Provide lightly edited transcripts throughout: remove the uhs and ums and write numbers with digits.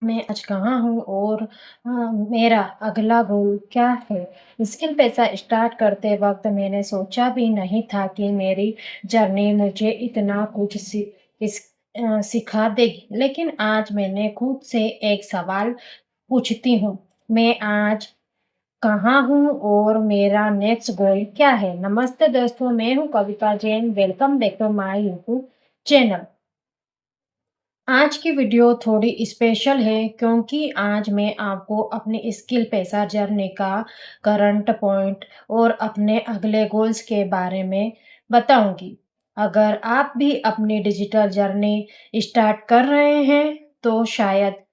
मैं आज कहाँ हूँ और मेरा अगला गोल क्या है? स्किल पैसा स्टार्ट करते वक़्त मैंने सोचा भी नहीं था कि मेरी जर्नी मुझे इतना कुछ सिखा देगी। लेकिन आज मैंने खुद से एक सवाल पूछती हूँ, मैं आज कहाँ हूँ और मेरा नेक्स्ट गोल क्या है? नमस्ते दोस्तों, मैं हूँ Kavita Jain, welcome back to my YouTube channel. आज की वीडियो थोड़ी स्पेशल है क्योंकि आज मैं आपको अपनी स्किल पेशा जर्नी का करंट पॉइंट और अपने अगले गोल्स के बारे में बताऊंगी। अगर आप भी अपनी डिजिटल जर्नी स्टार्ट कर रहे हैं तो शायद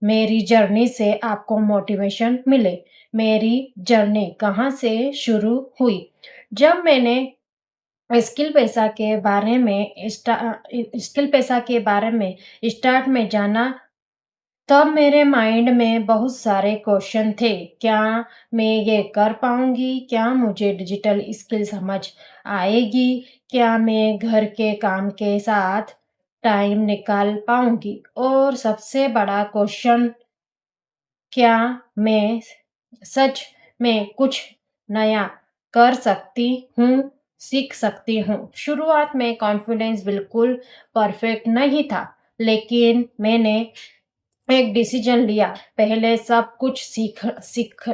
मेरी जर्नी से आपको मोटिवेशन मिले। मेरी जर्नी कहाँ से शुरू हुई? जब मैंने स्किल पैसा के बारे में स्टार्ट में जाना, तब मेरे माइंड में बहुत सारे क्वेश्चन थे। क्या मैं ये कर पाऊँगी? क्या मुझे डिजिटल स्किल समझ आएगी? क्या मैं घर के काम के साथ टाइम निकाल पाऊँगी? और सबसे बड़ा क्वेश्चन, क्या मैं सच में कुछ नया कर सकती हूँ, सीख सकती हूँ? शुरुआत में कॉन्फिडेंस बिल्कुल परफेक्ट नहीं था, लेकिन मैंने एक डिसीजन लिया। पहले सब कुछ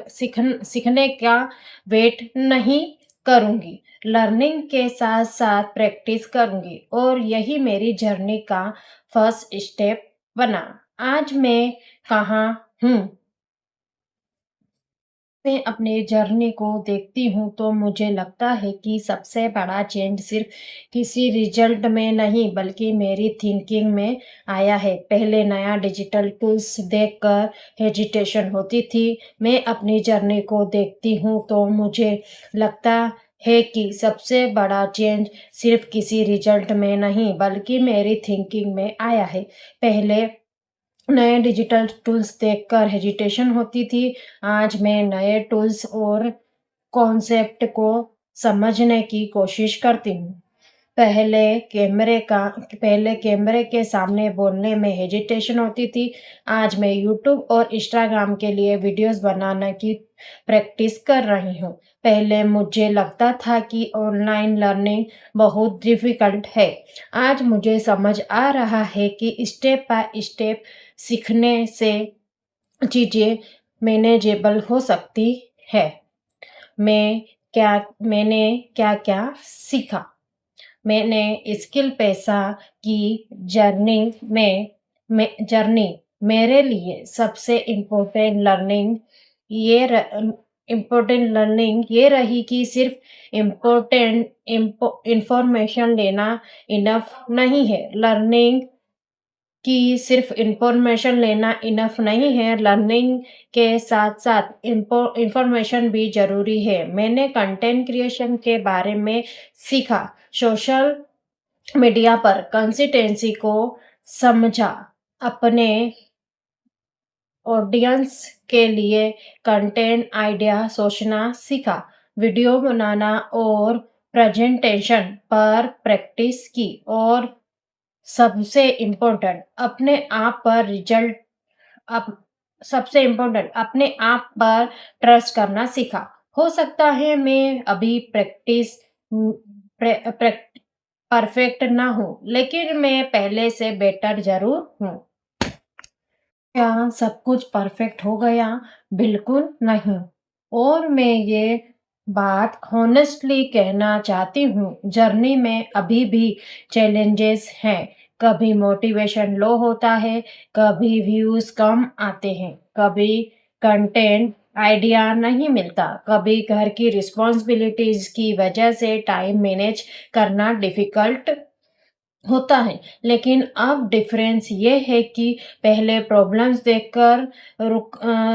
सीखने का वेट नहीं करूँगी। लर्निंग के साथ-साथ प्रैक्टिस करूँगी और यही मेरी जर्नी का फर्स्ट स्टेप बना। आज मैं कहाँ हूँ? मैं अपने जर्नी को देखती हूँ तो मुझे लगता है कि सबसे बड़ा चेंज सिर्फ किसी रिजल्ट में नहीं बल्कि मेरी थिंकिंग में आया है। पहले नया डिजिटल टूल्स देखकर हेजिटेशन होती थी। मैं अपनी जर्नी को देखती हूँ तो मुझे लगता है कि सबसे बड़ा चेंज सिर्फ किसी रिजल्ट में नहीं बल्कि मेरी थिंकिंग में आया है। पहले नए डिजिटल टूल्स देखकर हेजिटेशन होती थी। आज मैं नए टूल्स और कॉन्सेप्ट को समझने की कोशिश करती हूँ। पहले कैमरे का पहले कैमरे के सामने बोलने में हेजिटेशन होती थी। आज मैं यूट्यूब और इंस्टाग्राम के लिए वीडियोस बनाने की प्रैक्टिस कर रही हूँ। पहले मुझे लगता था कि ऑनलाइन लर्निंग बहुत डिफिकल्ट है। आज मुझे समझ आ रहा है कि स्टेप बाय स्टेप सीखने से चीज़ें मैनेजेबल हो सकती है। मैं मैंने क्या-क्या सीखा? मैंने स्किल पैसा की जर्नी जर्नी मेरे लिए सबसे इम्पोर्टेंट लर्निंग ये रही कि सिर्फ इंफॉर्मेशन लेना इनफ नहीं है। लर्निंग के साथ-साथ इंफॉर्मेशन भी ज़रूरी है। मैंने कंटेंट क्रिएशन के बारे में सीखा, सोशल मीडिया पर कंसिस्टेंसी को समझा, अपने ऑडियंस के लिए कंटेंट आइडिया सोचना सीखा, वीडियो बनाना और प्रेजेंटेशन पर प्रैक्टिस की और सबसे इम्पोर्टेंट अपने आप पर रिजल्ट अप सबसे इम्पोर्टेंट अपने आप पर ट्रस्ट करना सीखा। हो सकता है मैं अभी प्रैक्टिस उम, प्रे प्रेक परफेक्ट ना हूँ, लेकिन मैं पहले से बेटर ज़रूर हूँ। क्या सब कुछ परफेक्ट हो गया? बिल्कुल नहीं। और मैं ये बात हॉनेस्टली कहना चाहती हूँ, जर्नी में अभी भी चैलेंजेस हैं। कभी मोटिवेशन लो होता है, कभी व्यूज़ कम आते हैं, कभी कंटेंट आइडिया नहीं मिलता, कभी घर की रिस्पॉन्सिबिलिटीज़ की वजह से टाइम मैनेज करना डिफ़िकल्ट होता है। लेकिन अब डिफरेंस ये है कि पहले प्रॉब्लम्स देखकर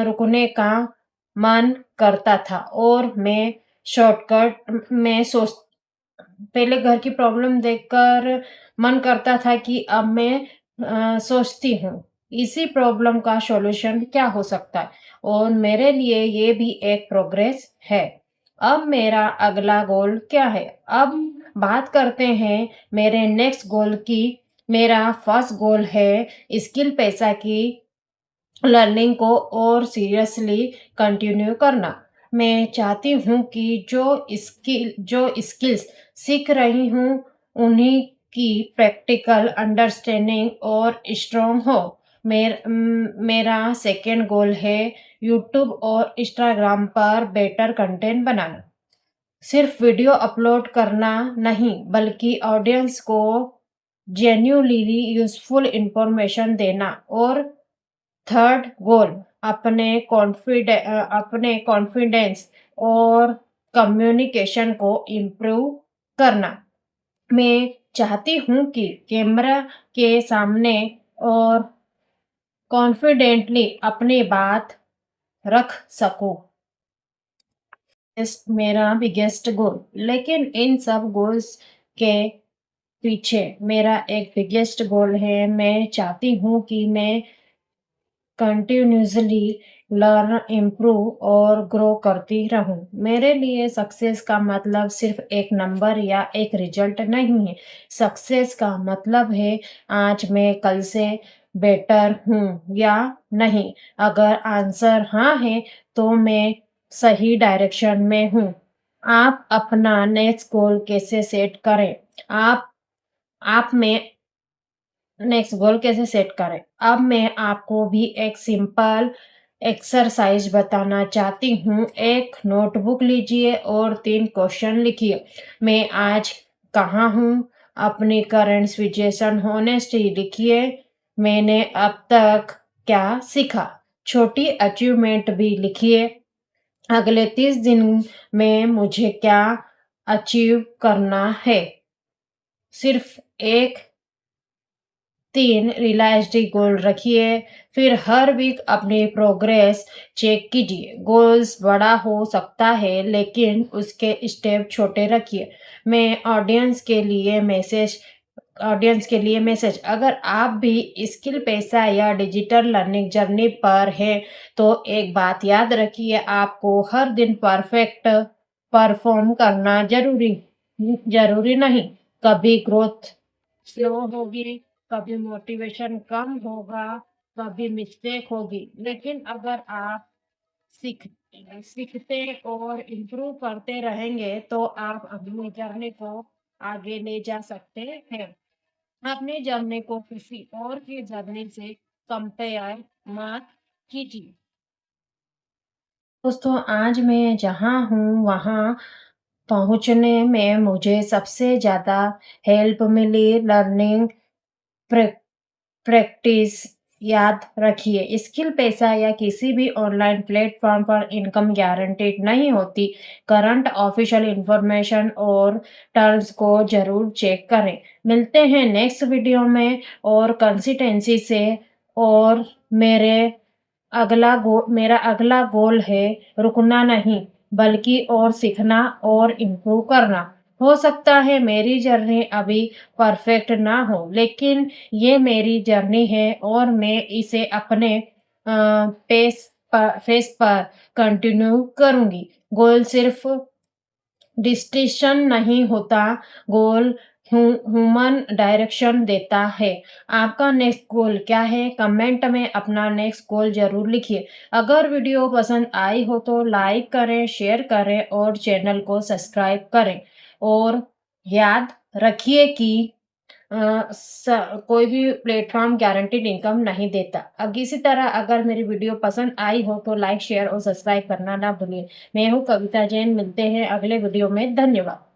रुकने का मन करता था और मैं शॉर्टकट में सोच पहले घर की प्रॉब्लम देखकर मन करता था कि अब मैं सोचती हूँ, इसी प्रॉब्लम का सॉल्यूशन क्या हो सकता है? और मेरे लिए ये भी एक प्रोग्रेस है। अब मेरा अगला गोल क्या है? अब बात करते हैं मेरे नेक्स्ट गोल की। मेरा फर्स्ट गोल है स्किल पैसा की लर्निंग को और सीरियसली कंटिन्यू करना। मैं चाहती हूँ कि जो स्किल्स सीख रही हूँ, उन्हीं की प्रैक्टिकल अंडरस्टैंडिंग और स्ट्रॉन्ग हो। मेरा सेकंड गोल है यूट्यूब और इंस्टाग्राम पर बेटर कंटेंट बनाना। सिर्फ वीडियो अपलोड करना नहीं, बल्कि ऑडियंस को जेन्युइनली यूज़फुल इन्फॉर्मेशन देना। और थर्ड गोल अपने कॉन्फिडेंस और कम्युनिकेशन को इम्प्रूव करना। मैं चाहती हूँ कि कैमरा के सामने और कॉन्फिडेंटली अपनी बात रख सकूँ। मेरा बिगेस्ट गोल, लेकिन इन सब गोल्स के पीछे मेरा एक बिगेस्ट गोल है। मैं चाहती हूँ कि मैं कंटिन्यूअसली लर्न, इम्प्रूव और ग्रो करती रहूं। मेरे लिए सक्सेस का मतलब सिर्फ एक नंबर या एक रिजल्ट नहीं है। सक्सेस का मतलब है आज मैं कल से बेटर हूँ या नहीं। अगर आंसर हाँ है, तो मैं सही डायरेक्शन में हूँ। आप अपना नेक्स्ट गोल कैसे सेट करें? आप आप में नेक्स्ट गोल कैसे सेट करें? अब मैं आपको भी एक सिंपल एक्सरसाइज बताना चाहती हूँ। एक नोटबुक लीजिए और 3 क्वेश्चन लिखिए। मैं आज कहाँ हूँ? अपनी करंट सिचुएशन होनेस्टली लिखिए। मैंने अब तक क्या सीखा? छोटी अचीवमेंट भी लिखिए। अगले 30 दिन में मुझे क्या अचीव करना है? सिर्फ एक 3 रियलिस्टिक गोल रखिए, फिर हर वीक अपनी प्रोग्रेस चेक कीजिए। गोल्स बड़ा हो सकता है, लेकिन उसके स्टेप छोटे रखिए। मैं ऑडियंस के लिए मैसेज, अगर आप भी स्किल पेशा या डिजिटल लर्निंग जर्नी पर हैं, तो एक बात याद रखिए, आपको हर दिन परफेक्ट परफॉर्म करना ज़रूरी नहीं। कभी ग्रोथ स्लो होगी, कभी मोटिवेशन कम होगा, कभी मिस्टेक होगी, लेकिन अगर आप सीख सीखते और इम्प्रूव करते रहेंगे, तो आप अपनी जर्नी को आगे ले जा सकते हैं। अपनी जर्नी को किसी और की जर्नी से कंपेयर मत कीजिए। दोस्तों, आज मैं जहाँ हूँ, वहाँ पहुँचने में मुझे सबसे ज़्यादा हेल्प मिली लर्निंग प्रे प्रैक्टिस। याद रखिए, स्किल पेशा या किसी भी ऑनलाइन प्लेटफॉर्म पर इनकम गारंटीड नहीं होती। करंट ऑफिशियल इंफॉर्मेशन और टर्म्स को जरूर चेक करें। मिलते हैं नेक्स्ट वीडियो में और कंसिस्टेंसी से। और मेरे मेरा अगला गोल है रुकना नहीं, बल्कि और सीखना और इम्प्रूव करना। हो सकता है मेरी जर्नी अभी परफेक्ट ना हो, लेकिन ये मेरी जर्नी है और मैं इसे अपने फेस पर कंटिन्यू करूँगी। गोल सिर्फ डिस्टिशन नहीं होता, गोल ह्यूमन डायरेक्शन देता है। आपका नेक्स्ट गोल क्या है? कमेंट में अपना नेक्स्ट गोल ज़रूर लिखिए। अगर वीडियो पसंद आई हो तो लाइक करें, शेयर करें और चैनल को सब्सक्राइब करें। और याद रखिए कि कोई भी प्लेटफॉर्म गारंटीड इनकम नहीं देता। इसी तरह अगर मेरी वीडियो पसंद आई हो तो लाइक, शेयर और सब्सक्राइब करना ना भूलिए। मैं हूँ कविता जैन, मिलते हैं अगले वीडियो में। धन्यवाद।